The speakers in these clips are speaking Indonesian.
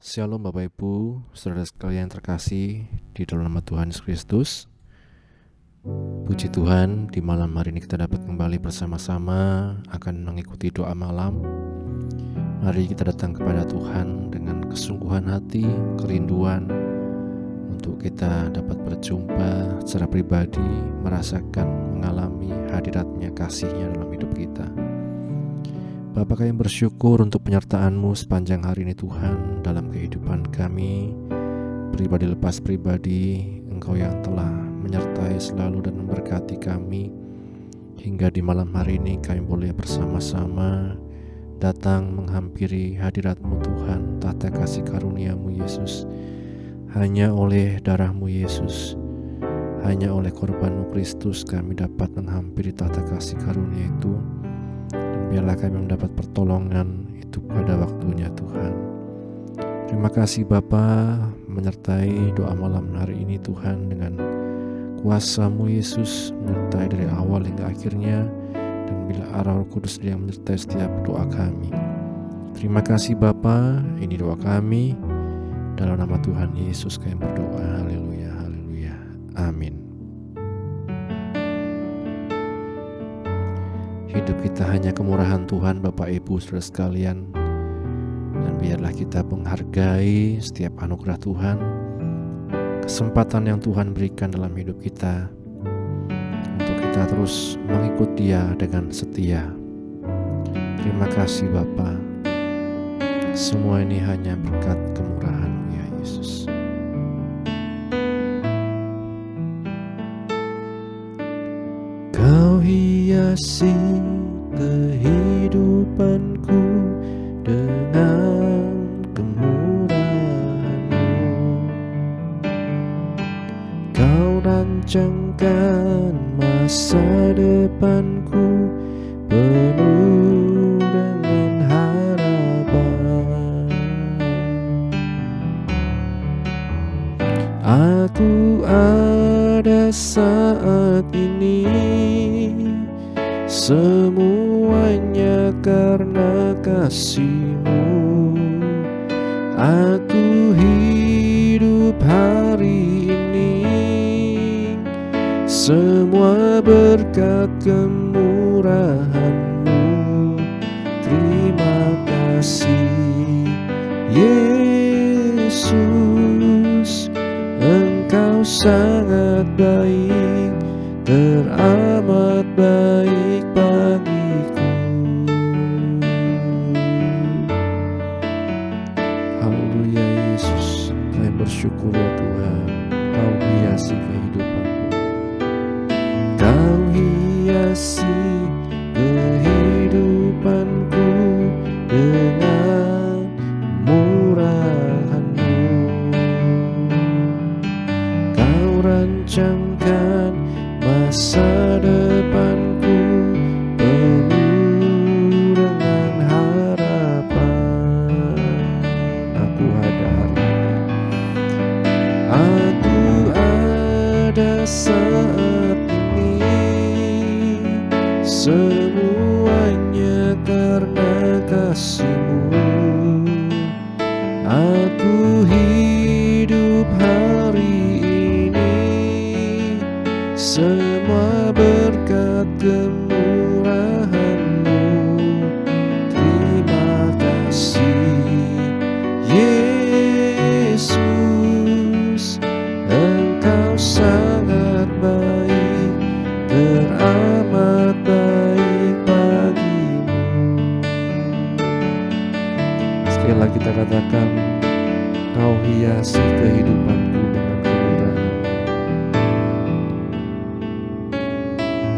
Shalom Bapak Ibu, saudara sekalian terkasih di dalam nama Tuhan Yesus Kristus. Puji Tuhan, di malam hari ini kita dapat kembali bersama-sama akan mengikuti doa malam. Mari kita datang kepada Tuhan dengan kesungguhan hati, kerinduan untuk kita dapat berjumpa secara pribadi, merasakan, mengalami hadirat-Nya, kasih-Nya dalam hidup kita. Bapa, kami bersyukur untuk penyertaan-Mu sepanjang hari ini Tuhan dalam kehidupan kami, pribadi lepas pribadi. Engkau yang telah menyertai selalu dan memberkati kami, hingga di malam hari ini kami boleh bersama-sama datang menghampiri hadirat-Mu Tuhan, tahta kasih karunia-Mu Yesus. Hanya oleh darah-Mu Yesus, hanya oleh korban-Mu Kristus kami dapat menghampiri tahta kasih karunia itu. Biarlah kami mendapat pertolongan itu pada waktunya Tuhan. Terima kasih Bapa menyertai doa malam hari ini Tuhan, dengan kuasa-Mu Yesus menyertai dari awal hingga akhirnya, dan bila arah Roh Kudus yang menyertai setiap doa kami. Terima kasih Bapa, ini doa kami dalam nama Tuhan Yesus kami berdoa. Haleluya, haleluya, amin. Hidup kita hanya kemurahan Tuhan Bapak Ibu saudara sekalian, dan biarlah kita menghargai setiap anugerah Tuhan, kesempatan yang Tuhan berikan dalam hidup kita, untuk kita terus mengikut Dia dengan setia. Terima kasih Bapa, semua ini hanya berkat kemurahan-Mu ya Yesus. Kau hiasi kehidupanku dengan kemurahan-Mu. Kau rancangkan masa depanku penuh dengan harapan. Aku ada saat ini, semuanya karena kasih-Mu. Aku hidup hari ini, semua berkat kemurahan-Mu. Terima kasih Yesus, Engkau sangat baik, teramat baik bagiku. Haleluya Yesus, kami bersyukur ya Tuhan, Kau hiasi kehidupanku. Kau hiasi kehidupanku dengan kemurahan-Mu. Kau rancangkan masa depanku penuh dengan harapan. Aku ada hari ini, aku ada saat ini, semuanya karena kasih-Mu. Aku hidup hari ini, semua berkat kemurahan-Mu. Terima kasih Yesus, Engkau sangat baik, teramat baik bagimu. Sekali lagi kita katakan, Kau hiasi kehidupanku dengan kemurahan-Mu.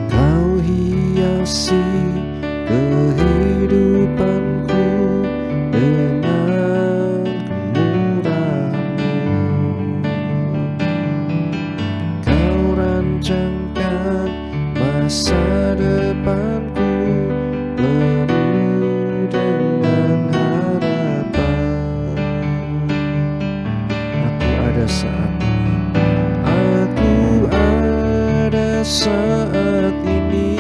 Kau hiasi kehidupanku dengan kemurahan-Mu. Kau rancangkan masa depanku penuh dengan harapan. Aku ada saat ini, aku ada saat ini,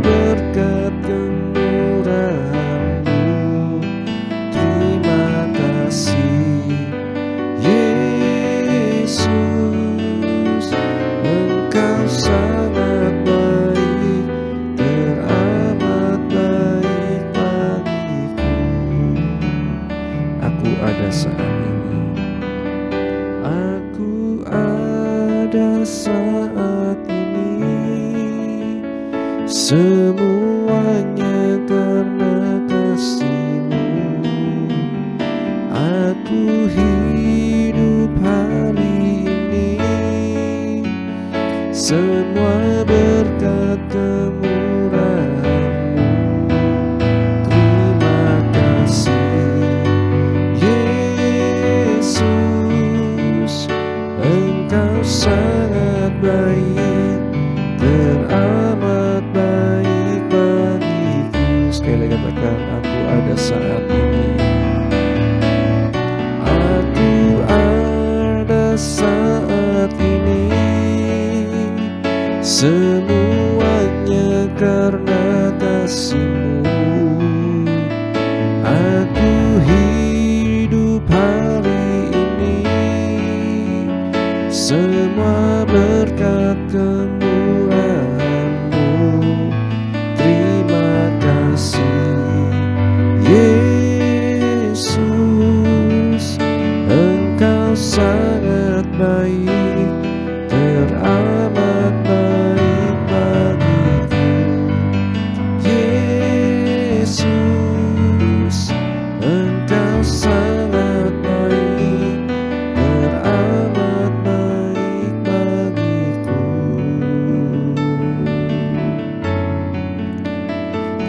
berkat kemurahan-Mu. Terima kasih Yesus, Engkau sangat baik, teramat baik bagiku. Aku ada saat ini, aku ada saat ini, semuanya karena kasih-Mu. Aku hidup hari ini, semua berkat kemurahan-Mu. Terima kasih Yesus, Engkau sangat baik, teramat baik bagiku. Sekali lagi katakan, aku ada saat ini, aku ada saat ini, semuanya karena kasih-Mu. Aku hidup hari ini, semua berkat kemurahan-Mu. Terima kasih Yesus, Engkau sangat baik, teramat baik bagiku. Yesus, Engkau sangat baik, teramat baik bagiku.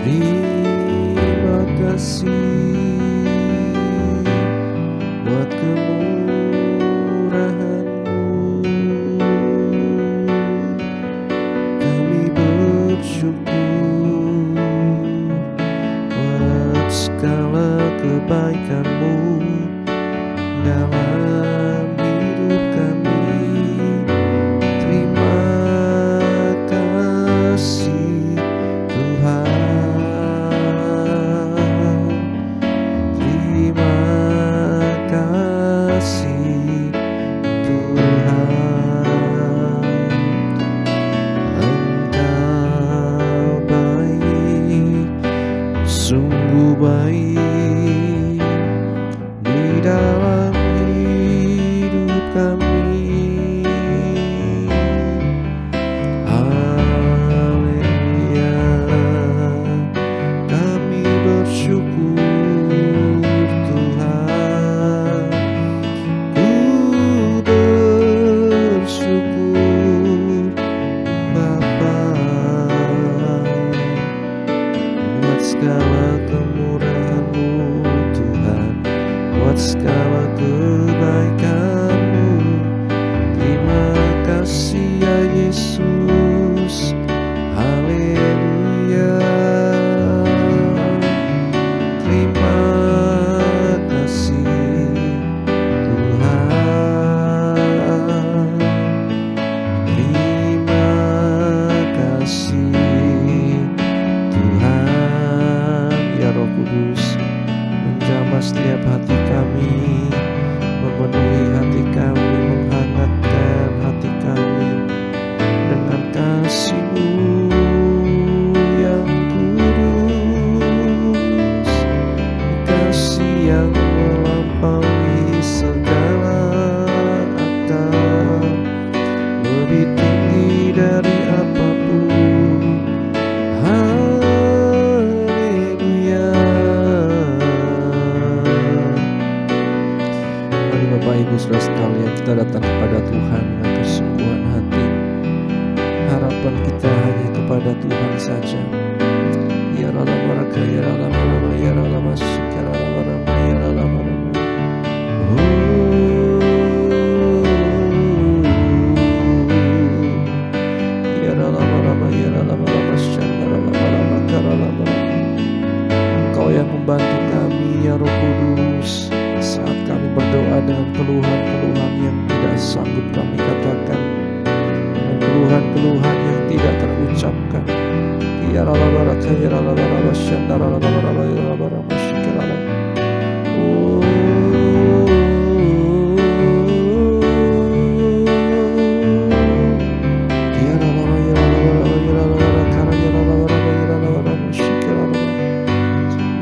Terima kasih buat kemurahan-Mu. Kami bersyukur buat segala kebaikan-Mu dalam hidup kami. Terima kasih Tuhan, terima kasih Tuhan. Engkau baik, sungguh baik di dalam hidup kami. Haleluya, kami bersyukur Tuhan. Ku bersyukur Bapa buat segala kemurahan-Mu Tuhan, buat segala kebaikan-Mu. Terima kasih ya Yesus. Haleluya. Terima kasih Tuhan. Terima kasih Tuhan. Ya Roh Kudus, menjamah setiap hati kami, memenuhi hati kami, menghangatkan hati kami dengan kasih-Mu yang kudus, kasih yang melampaui segala akal, lebih tinggi dari apapun. Haleluya. Mari Bapak Ibu Saudara sekalian, kita datang kepada Tuhan dengan kesungguhan hati. Harapan kita hanya kepada Tuhan saja. Ya Rala Baraka, ya Rala Marama, ya Rala Masuk, ya Rala Marama, ya Rala Marama. Ya Rala Marama, ya Rala Marama, ya Rala Marama, ya Rala Marama. Engkau yang membantu kami ya Roh Kudus, saat kami berdoa dengan keluhan-keluhan yang tidak sanggup kami katakan, dengan keluhan-keluhan yang tidak terucapkan.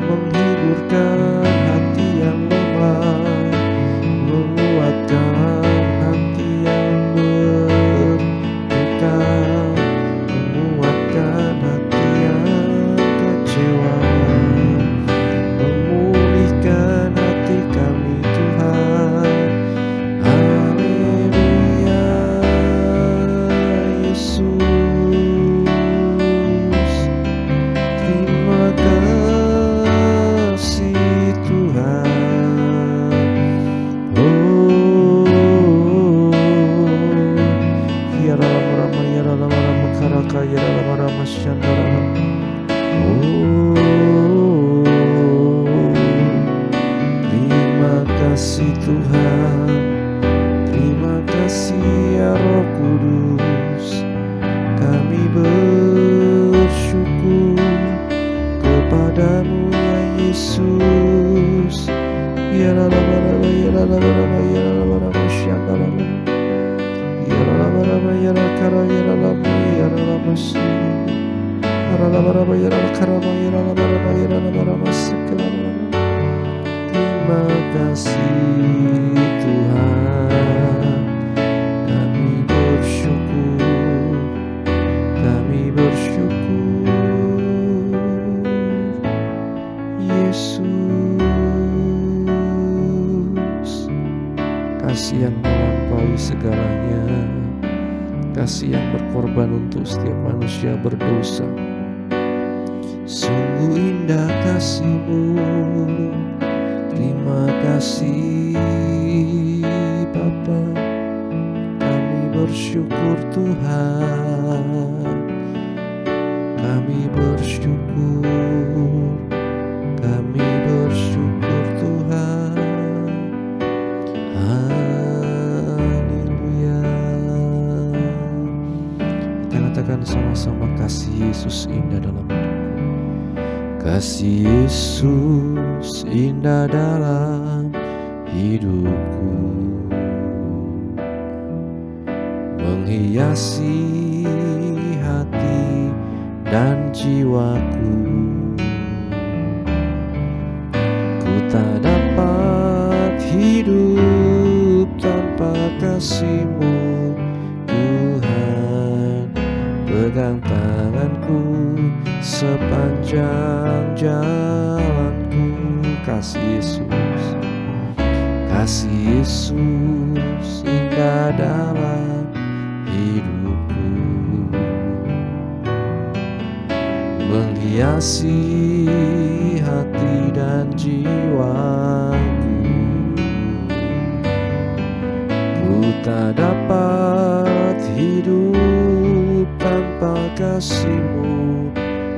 Menghiburkan hati yang lemah, menguatkan hati yang berduka, menguatkan hati yang kecewa, memulihkan hati kami Tuhan. Haleluya Yesus, terima kasih Tuhan. Oh, ya rama ya rama karaka ya rama syandara. Oh, terima kasih Tuhan, terima kasih ya Roh Kudus. Kami bersyukur kepadamu ya Yesus. Ya rama ya rama syandara. Ya rama ya kara ya rama si. Terima kasih Tuhan, kami bersyukur, Yesus. Kasih yang melampaui segalanya, kasih yang berkorban untuk setiap manusia berdosa. Sungguh indah kasih-Mu, terima kasih Bapa. Kami bersyukur Tuhan, kami bersyukur Tuhan. Haleluya. Kita katakan sama-sama, kasih Yesus indah dalam hidupku. Kasih Yesus indah dalam hidupku, menghiasi hati dan jiwaku. Ku tak dapat hidup tanpa kasih-Mu Tuhan. Pegang tanganku sepanjang jalanku. Kasih Yesus indah dalam hidupku, menghiasi hati dan jiwaku. Ku tak dapat hidup tanpa kasih-Mu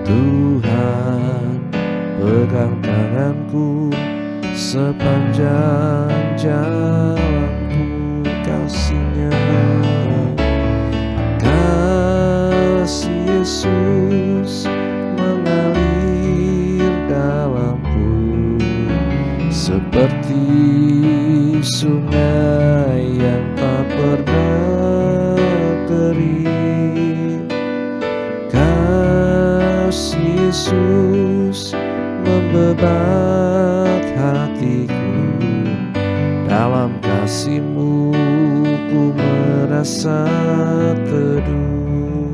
Tuhan. Pegang tanganku sepanjang jalanku. Kasih-Nya, kasih Yesus mengalir dalamku, seperti sungai yang tak pernah kering. Kasih Yesus membebat hatiku, dalam kasih-Mu ku merasa teduh.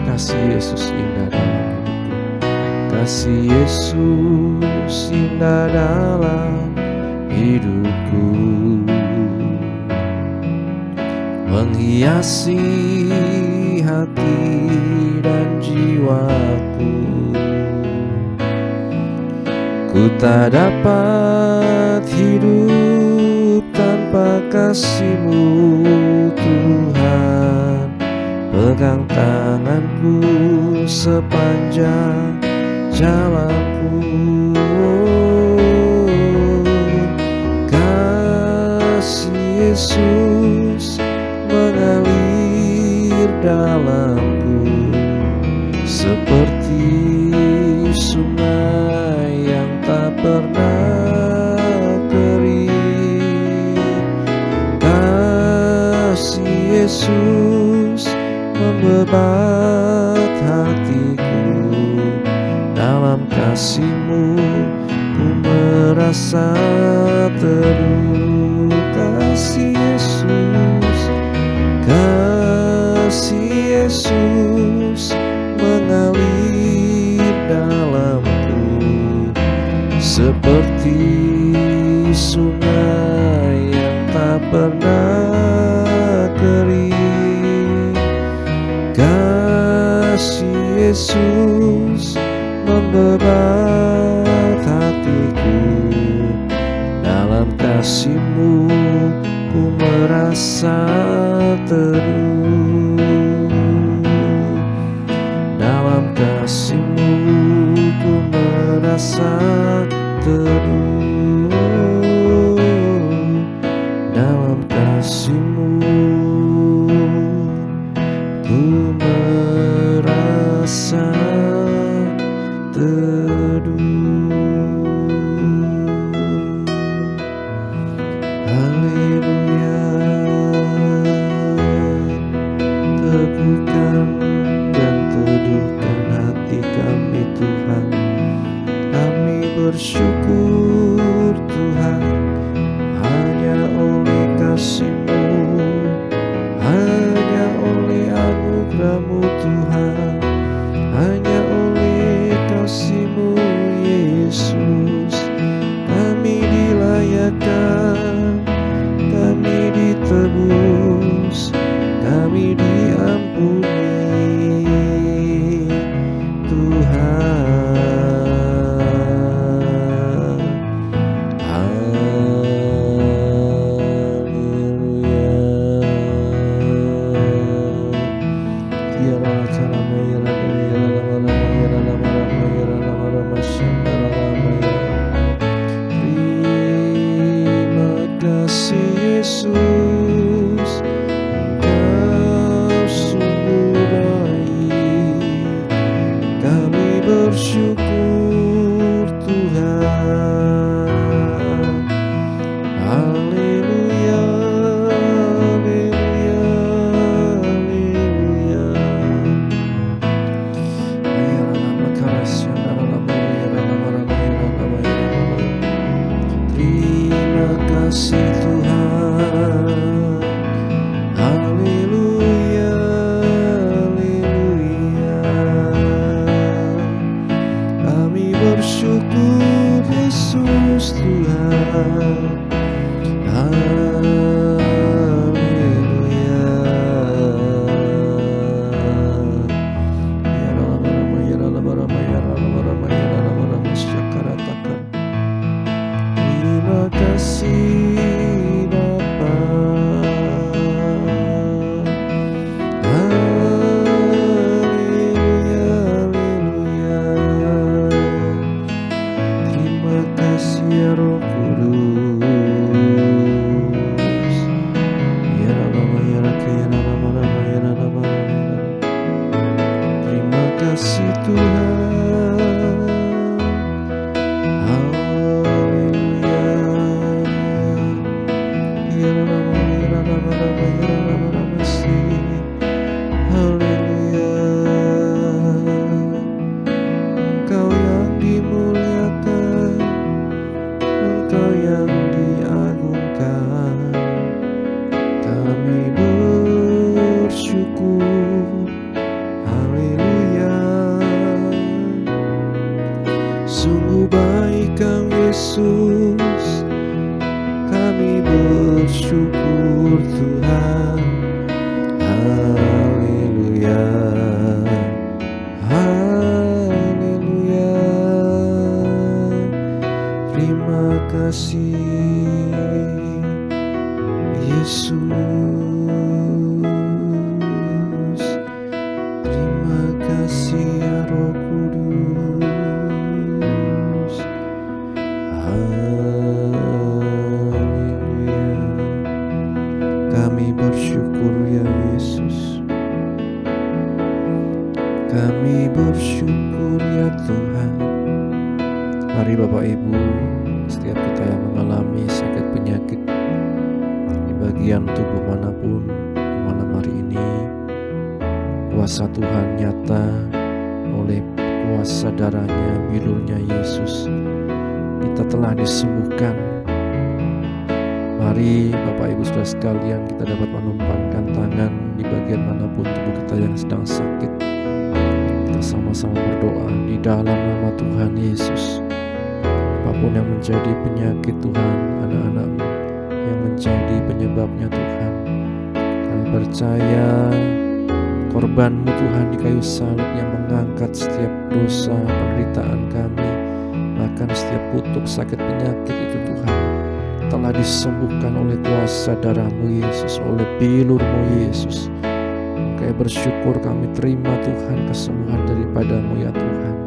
Kasih Yesus indah dalam hidupku, kasih Yesus indah dalam hidupku, menghiasi hati dan jiwaku. Ku tak dapat hidup tanpa kasih-Mu Tuhan. Pegang tanganku sepanjang jalanku. Kasih Yesus mengalir dalamku, seperti sungai yang tak pernah kering. Kasih Yesus membebat hatiku, dalam kasih-Mu ku merasa teduh. Kasih Yesus, kasih Yesus mengalir dalamku, seperti sungai yang tak pernah kering. Kasih Yesus membebat hatiku, dalam kasih-Mu ku merasa teduh. Dalam kasih-Mu ku merasa teduh. Dalam kasih-Mu ku merasa teduh. Haleluya. Teguhkan dan teduhkan hati kami Tuhan. Kami bersyukur Tuhan, hanya oleh kasih-Mu, hanya oleh anugerah-Mu Tuhan, hanya oleh kasih-Mu Yesus, kami dilayakkan, kami ditebus, kami diampuni Tuhan. Yesus, Engkau sungguh baik, kami bersyukur Tuhan. Haleluya, haleluya, haleluya. Terima kasih Tuhan. Haleluya, haleluya. Kami bersyukur Yesus Tuhan. Haleluya. Terima kasih Bapa. Haleluya, haleluya. Terima kasih ya Roh Kudus. Ya Rama, ya Raka, ya Rama, ya Rama. Terima kasih Tuhan. Haleluya. Ya Rama, ya Rama, ya Rama. Haleluya. Engkau yang dimuliakan, Engkau yang diagungkan, kami bersyukur. Haleluya. Kami bersyukur ya Tuhan. Mari Bapak Ibu, setiap kita yang mengalami sakit penyakit di bagian tubuh manapun di malam hari ini, kuasa Tuhan nyata oleh kuasa darahnya, bilurnya Yesus. Kita telah disembuhkan. Mari Bapak Ibu Saudara sekalian, kita dapat menumpangkan tangan di bagian manapun tubuh kita yang sedang sakit. Kita sama-sama berdoa di dalam nama Tuhan Yesus. Apapun yang menjadi penyakit Tuhan, anak-anak-Mu yang menjadi penyebabnya Tuhan, kami percaya korban-Mu Tuhan di kayu salib yang mengangkat setiap dosa, penderitaan kami, bahkan setiap kutuk sakit penyakit itu Tuhan, telah disembuhkan oleh kuasa darah-Mu Yesus, oleh bilur-Mu Yesus. Kami bersyukur, kami terima Tuhan kesembuhan daripada-Mu ya Tuhan.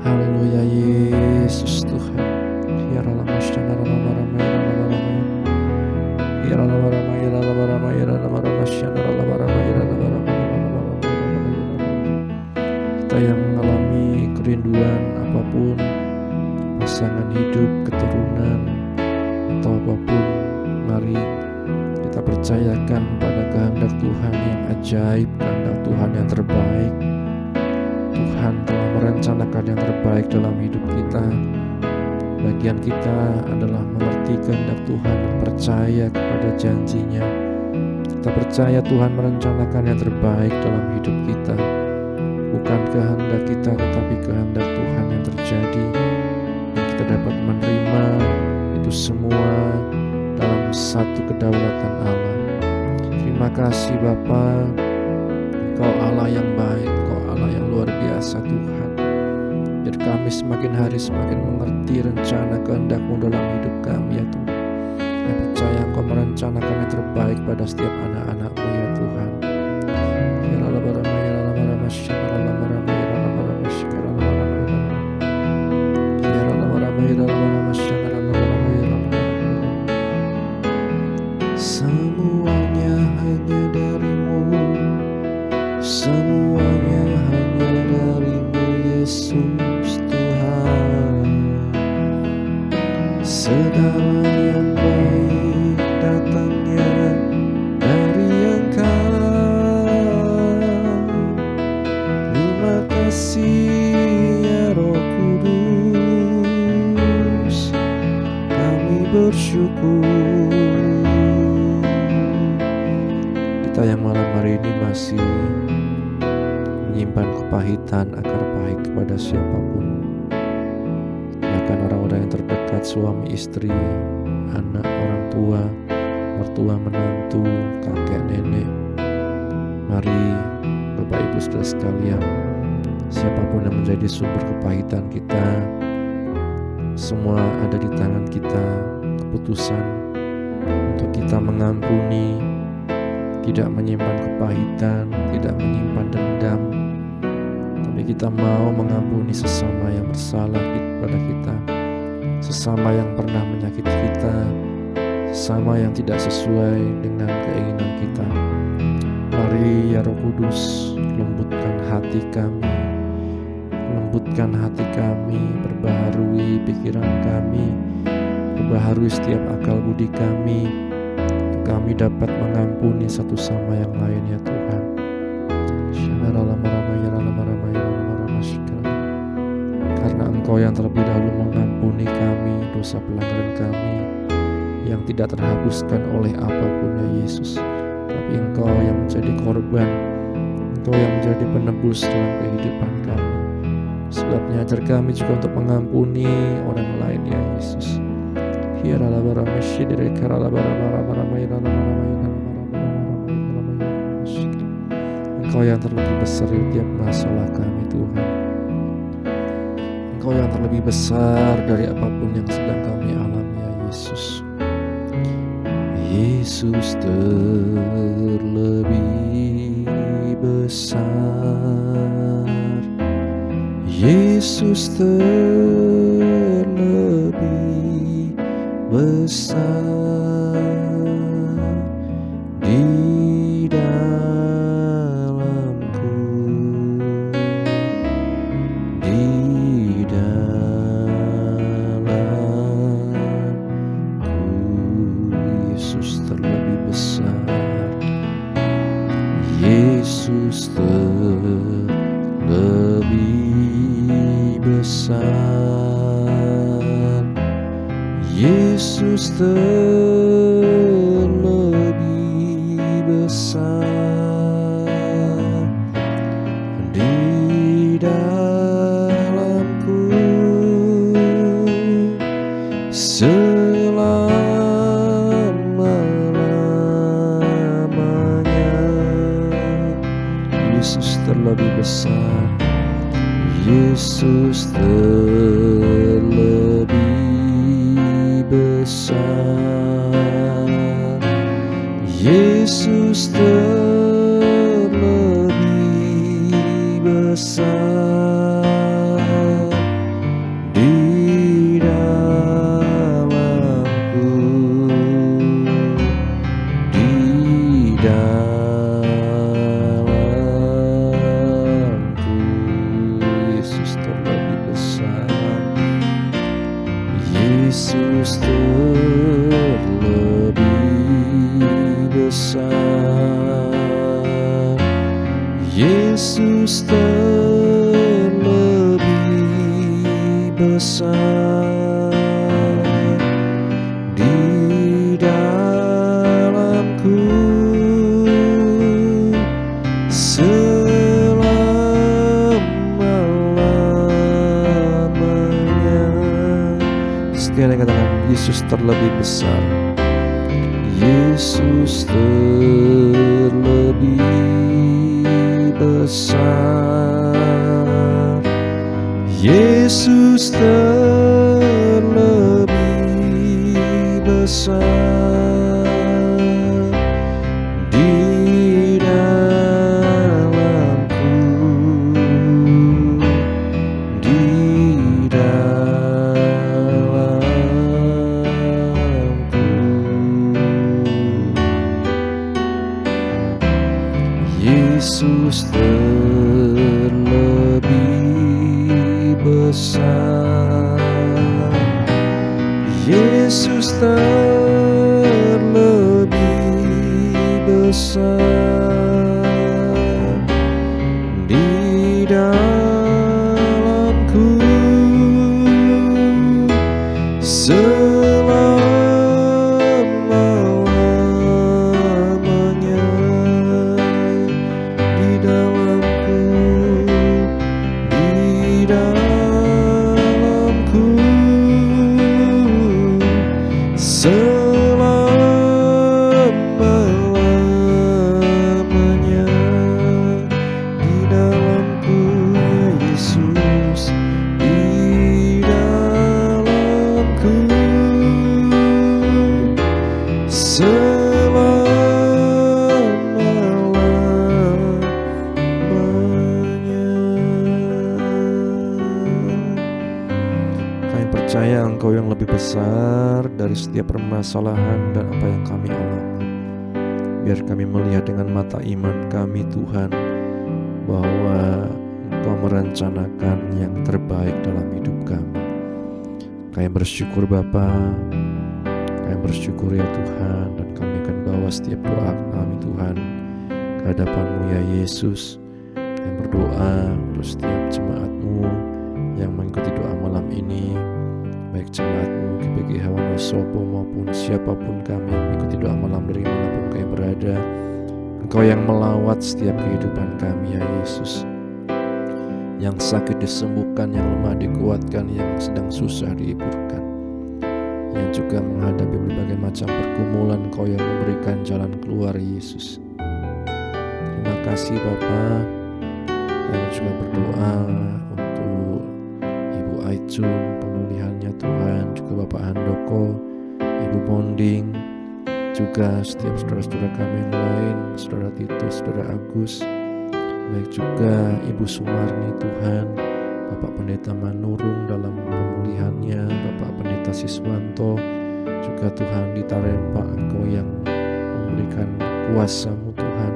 Haleluya Yesus Tuhan. Ya Allah masyana rama rama ya rama rama ya rama rama ya rama rama ya rama rama masyana rama rama ya rama rama ya rama rama. Kita yang mengalami kerinduan apapun, pasangan hidup, keturunan, atau apapun, mari kita percayakan pada kehendak Tuhan yang ajaib, kehendak Tuhan yang terbaik. Tuhan telah merencanakan yang terbaik dalam hidup kita. Bagian kita adalah mengerti kehendak Tuhan dan percaya kepada janjinya. Kita percaya Tuhan merencanakan yang terbaik dalam hidup kita. Bukan kehendak kita, tetapi kehendak Tuhan yang terjadi. Dan kita dapat menerima itu semua dalam satu kedaulatan Allah. Terima kasih Bapa, Engkau Allah yang baik, Engkau Allah yang luar biasa Tuhan. Biar kami semakin hari semakin mengerti rencana kehendak-Mu dalam hidup kami ya Tuhan. Kami percaya Engkau merencanakan yang terbaik pada setiap anak-anak-Mu ya Tuhan. Ya Allah barama ya Allah barama syana Allah barama ya Allah barama syana Allah barama ya Allah barama ya Allah barama syana Allah barama ya Allah. Semuanya hanya dari-Mu, semuanya hanya dari-Mu Yesus Tuhan. Segala yang baik datangnya dari Engkau. Terima kasih ya Roh Kudus, kami bersyukur. Kita yang malam hari ini masih menyimpan kepahitan, akar pahit kepada siapapun, bahkan orang-orang yang terdekat, suami istri, anak, orang tua, mertua, menantu, kakek, nenek. Mari Bapak Ibu Saudara sekalian, siapapun yang menjadi sumber kepahitan kita, semua ada di tangan kita. Keputusan untuk kita mengampuni, tidak menyimpan kepahitan, tidak menyimpan dendam, tapi kita mau mengampuni sesama yang bersalah kepada kita, sesama yang pernah menyakiti kita, sesama yang tidak sesuai dengan keinginan kita. Mari ya Roh Kudus, lembutkan hati kami, lembutkan hati kami, perbaharui pikiran kami, perbaharui setiap akal budi kami, kami dapat mengampuni satu sama yang lain ya Tuhan. Karena Engkau yang terlebih dahulu mengampuni kami dosa pelanggaran kami yang tidak terhapuskan oleh apapun ya Yesus, tapi Engkau yang menjadi korban, Engkau yang menjadi penebus dalam kehidupan kami. Sebabnya ajar kami juga untuk mengampuni orang lain ya Yesus. Engkau yang terlebih besar di tiap masalah kami Tuhan. Engkau yang terlebih besar dari apapun yang sedang kami alami ya Yesus. Yesus terlebih besar, Yesus terlebih besar di dalamku. Yesus terlebih besar di dalamku selama-lamanya. Yesus terlebih besar, Yesus terlebih besar, Yesus terlebih besar di dalamku, di dalamku. Yesus terlebih besar, Yesus terlebih besar, Yesus terlebih besar di dalamku selama-lamanya. Sekali katakan, Yesus terlebih besar, Yesus terlebih besar, Yesus terlebih besar di dalamku, di dalamku. Yesus terlebih besar, Yesus terlebih besar di dalamku selama-lamanya. Di dalamku, di dalamku selama-lamanya. Di dalamku, ya Yesus, di dalamku kami percaya Engkau yang lebih besar dari setiap permasalahan dan apa yang kami alami. Biar kami melihat dengan mata iman kami, Tuhan, bahwa Engkau merencanakan yang terbaik dalam hidup kami. Kami bersyukur Bapa, kami bersyukur ya Tuhan, dan kami akan bawa setiap doa kami Tuhan ke hadapan-Mu ya Yesus. Kami berdoa untuk setiap jemaat-Mu yang mengikuti doa malam ini, baik jemaat-Mu GPG Wonosobo maupun siapapun kami yang mengikuti doa malam dari manapun kami berada. Engkau yang melawat setiap kehidupan kami ya Yesus. Yang sakit disembuhkan, yang lemah dikuatkan, yang sedang susah dihiburkan, yang juga menghadapi berbagai macam pergumulan, Engkau yang memberikan jalan keluar Yesus. Terima kasih Bapa. Kami juga berdoa untuk Ibu Aicun, pemulihannya Tuhan, juga Bapak Handoko, Ibu Bonding, juga setiap saudara-saudara kami yang lain, Saudara Titus, Saudara Agus, baik juga Ibu Sumarni Tuhan, Bapak Pendeta Manurung dalam pemulihannya, Bapak Pendeta Siswanto, juga Tuhan di Tarempa, Engkau yang memberikan kuasa-Mu Tuhan,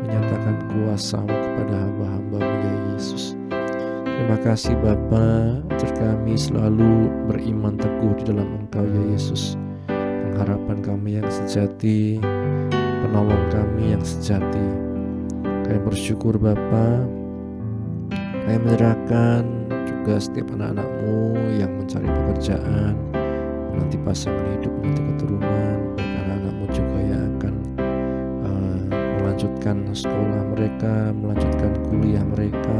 menyatakan kuasa-Mu kepada hamba-hamba-Mu ya Yesus. Terima kasih Bapa, ajar kami selalu beriman teguh di dalam Engkau ya Yesus, pengharapan kami yang sejati, penolong kami yang sejati. Kami bersyukur Bapa, kami menyerahkan juga setiap anak-anak-Mu yang mencari pekerjaan, menanti pasangan hidup, menanti keturunan, baik anak-anakmu juga yang akan melanjutkan sekolah mereka, melanjutkan kuliah mereka,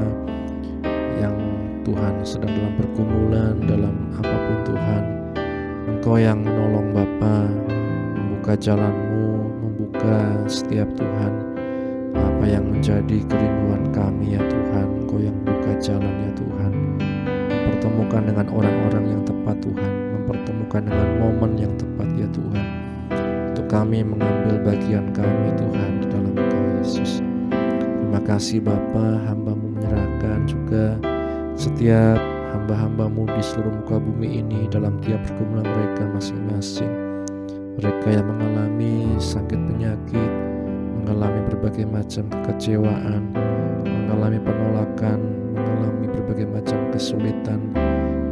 yang Tuhan sedang dalam pergumulan, dalam apapun Tuhan, Engkau yang menolong Bapa, membuka jalan-Mu, membuka setiap Tuhan apa yang menjadi kerinduan kami ya Tuhan. Engkau yang buka jalan ya Tuhan, mempertemukan dengan orang-orang yang tepat Tuhan, mempertemukan dengan momen yang tepat ya Tuhan, untuk kami mengambil bagian kami Tuhan di dalam Engkau Yesus. Terima kasih Bapa, hamba-Mu menyerahkan juga setiap hamba-hamba-Mu di seluruh muka bumi ini dalam tiap pergumulan mereka masing-masing. Mereka yang mengalami sakit penyakit, mengalami berbagai macam kekecewaan, mengalami penolakan, mengalami berbagai macam kesulitan,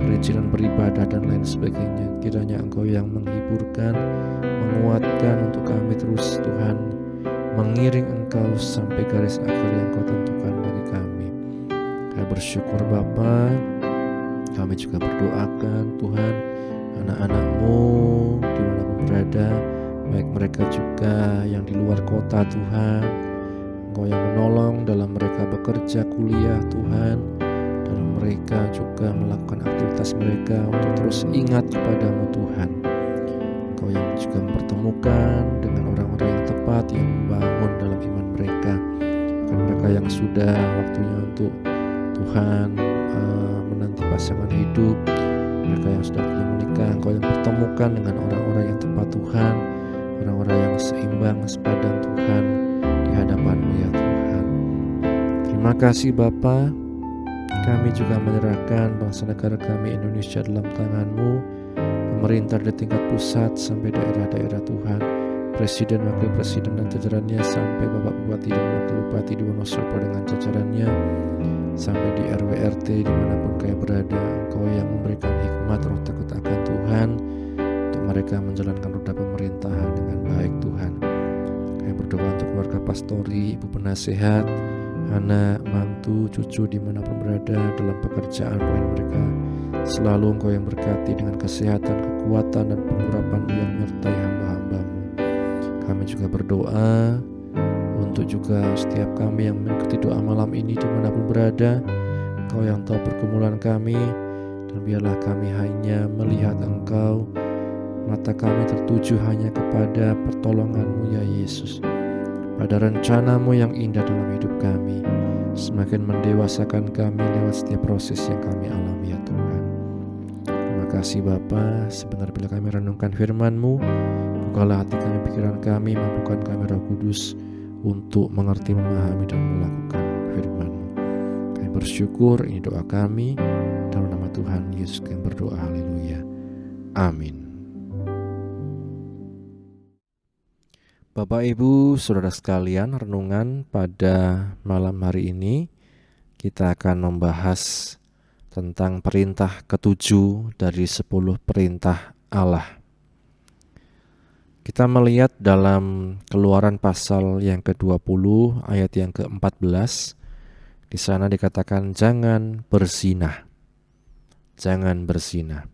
perizinan beribadah dan lain sebagainya. Kiranya Engkau yang menghiburkan, menguatkan untuk kami terus Tuhan, mengiring Engkau sampai garis akhir yang Kau tentukan bagi kami. Kami bersyukur Bapa. Kami juga berdoakan Tuhan, anak-anak-Mu dimanapun berada, baik mereka juga yang di luar kota Tuhan, Engkau yang menolong dalam mereka bekerja, kuliah Tuhan, dalam mereka juga melakukan aktivitas mereka untuk terus ingat kepadamu Tuhan. Engkau yang juga mempertemukan dengan orang-orang yang tepat, yang membangun dalam iman mereka, bukan mereka yang sudah waktunya untuk Tuhan menanti pasangan hidup, mereka yang sudah menikah. Engkau yang pertemukan dengan orang-orang yang tepat Tuhan, orang-orang yang seimbang, sepadan Tuhan di hadapan-Mu ya Tuhan. Terima kasih Bapa. Kami juga menyerahkan bangsa negara kami Indonesia dalam tangan-Mu, pemerintah dari tingkat pusat sampai daerah-daerah Tuhan, Presiden, Wakil Presiden dan jajarannya, sampai Bapak Bupati dan Wakil Bupati di Wonosobo dengan jajarannya, sampai di RW RT dimanapun kami berada. Engkau yang memberikan hikmat roh takut akan Tuhan untuk mereka menjalankan roda pemerintahan dengan baik Tuhan. Kami berdoa untuk keluarga pastori, ibu penasehat, anak, mantu, cucu dimanapun berada dalam pekerjaan mereka. Selalu Engkau yang berkati dengan kesehatan, kekuatan dan pengurapan yang menyertai hamba-hamba-Mu. Kami juga berdoa untuk juga setiap kami yang mengikuti doa malam ini dimanapun berada. Engkau yang tahu pergumulan kami, dan biarlah kami hanya melihat Engkau, mata kami tertuju hanya kepada pertolongan-Mu ya Yesus, pada rencana-Mu yang indah dalam hidup kami, semakin mendewasakan kami lewat setiap proses yang kami alami ya Tuhan. Terima kasih Bapa. Sebentar bila kami renungkan firman-Mu, bukalah hati kami, pikiran kami, mampukan kami Roh Kudus untuk mengerti, memahami dan melakukan firman-Mu. Kami bersyukur, ini doa kami dalam nama Tuhan Yesus kami berdoa, haleluya, amin. Bapak Ibu Saudara sekalian, renungan pada malam hari ini kita akan membahas tentang perintah ke-7 dari 10 perintah Allah. Kita melihat dalam Keluaran pasal yang ke-20 ayat yang ke-14. Di sana dikatakan jangan berzinah. Jangan berzinah.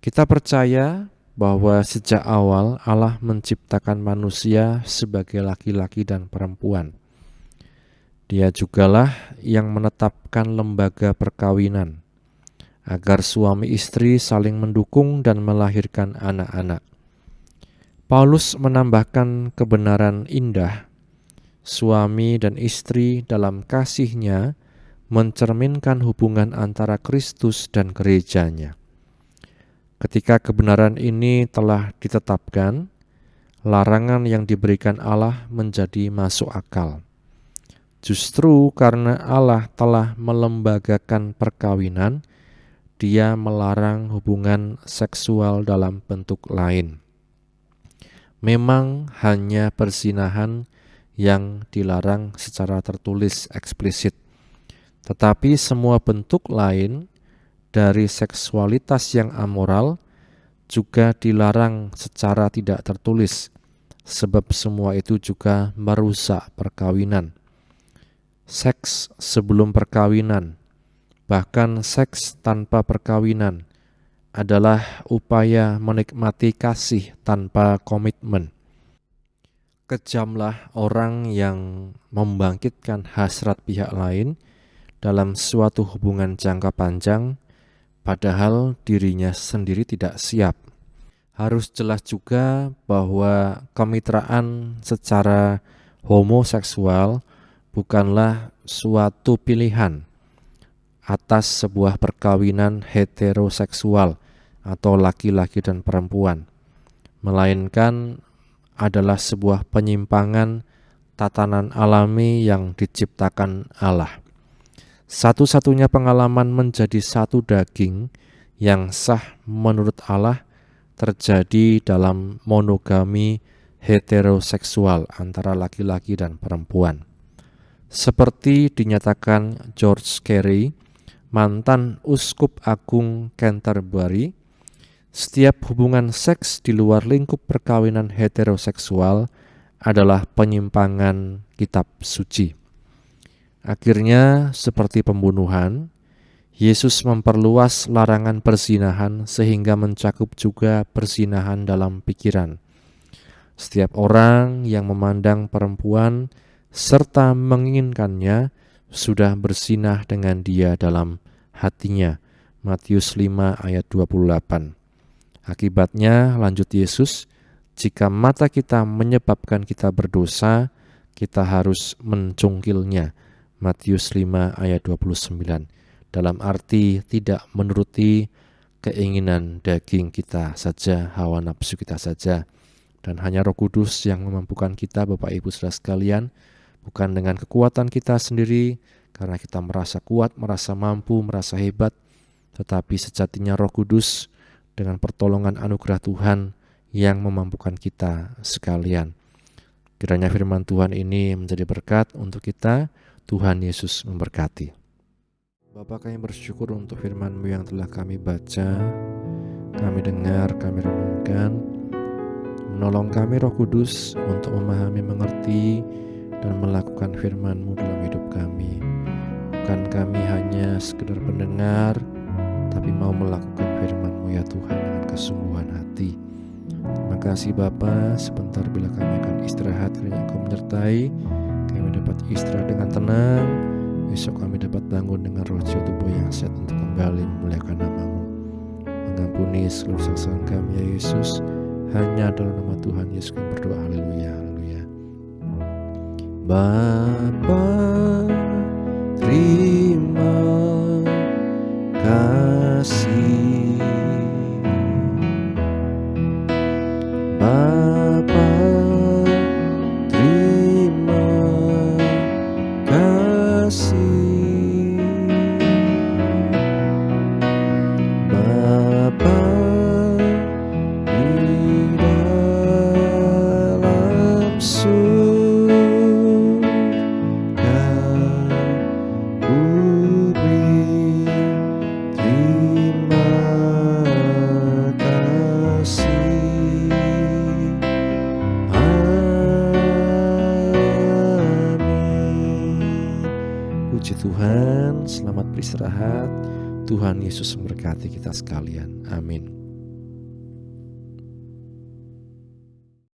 Kita percaya bahwa sejak awal Allah menciptakan manusia sebagai laki-laki dan perempuan. Dia jugalah yang menetapkan lembaga perkawinan agar suami istri saling mendukung dan melahirkan anak-anak. Paulus menambahkan kebenaran indah, suami dan istri dalam kasihnya mencerminkan hubungan antara Kristus dan gerejanya. Ketika kebenaran ini telah ditetapkan, larangan yang diberikan Allah menjadi masuk akal. Justru karena Allah telah melembagakan perkawinan, Dia melarang hubungan seksual dalam bentuk lain. Memang hanya perzinahan yang dilarang secara tertulis eksplisit, tetapi semua bentuk lain dari seksualitas yang amoral juga dilarang secara tidak tertulis, sebab semua itu juga merusak perkawinan. Seks sebelum perkawinan, bahkan seks tanpa perkawinan, adalah upaya menikmati kasih tanpa komitmen. Kejamlah orang yang membangkitkan hasrat pihak lain dalam suatu hubungan jangka panjang, padahal dirinya sendiri tidak siap. Harus jelas juga bahwa kemitraan secara homoseksual bukanlah suatu pilihan atas sebuah perkawinan heteroseksual atau laki-laki dan perempuan, melainkan adalah sebuah penyimpangan tatanan alami yang diciptakan Allah. Satu-satunya pengalaman menjadi satu daging yang sah menurut Allah terjadi dalam monogami heteroseksual antara laki-laki dan perempuan. Seperti dinyatakan George Carey, mantan Uskup Agung Canterbury, setiap hubungan seks di luar lingkup perkawinan heteroseksual adalah penyimpangan kitab suci. Akhirnya, seperti pembunuhan, Yesus memperluas larangan perzinahan sehingga mencakup juga perzinahan dalam pikiran. Setiap orang yang memandang perempuan serta menginginkannya sudah berzinah dengan dia dalam hatinya. Matius 5 ayat 28. Akibatnya, lanjut Yesus, jika mata kita menyebabkan kita berdosa, kita harus mencungkilnya. Matius 5 ayat 29. Dalam arti tidak menuruti keinginan daging kita saja, hawa nafsu kita saja. Dan hanya Roh Kudus yang memampukan kita, Bapak Ibu Saudara sekalian, bukan dengan kekuatan kita sendiri, karena kita merasa kuat, merasa mampu, merasa hebat, tetapi sejatinya Roh Kudus dengan pertolongan anugerah Tuhan yang memampukan kita sekalian. Kiranya firman Tuhan ini menjadi berkat untuk kita. Tuhan Yesus memberkati. Bapa, kami bersyukur untuk firman-Mu yang telah kami baca, kami dengar, kami renungkan. Menolong kami Roh Kudus untuk memahami, mengerti, dan melakukan firman-Mu dalam hidup kami. Bukan kami hanya sekedar pendengar, tapi mau melakukan firman-Mu ya Tuhan dengan kesungguhan hati. Terima kasih Bapa, sebentar bila kami akan istirahat, kiranya Engkau menyertai, kami dapat istirahat dengan tenang. Besok kami dapat bangun dengan roh jiwa tubuh yang sehat untuk kembali memuliakan nama-Mu. Mengampuni seluruh kesalahan kami ya Yesus. Hanya dalam nama Tuhan Yesus kami berdoa. Haleluya, haleluya. Bapa, terima kasih. Bapa, terima kasih. Bapa, di dalam surga ku beri terima kasih. Puji Tuhan, selamat beristirahat. Tuhan Yesus memberkati kita sekalian. Amin.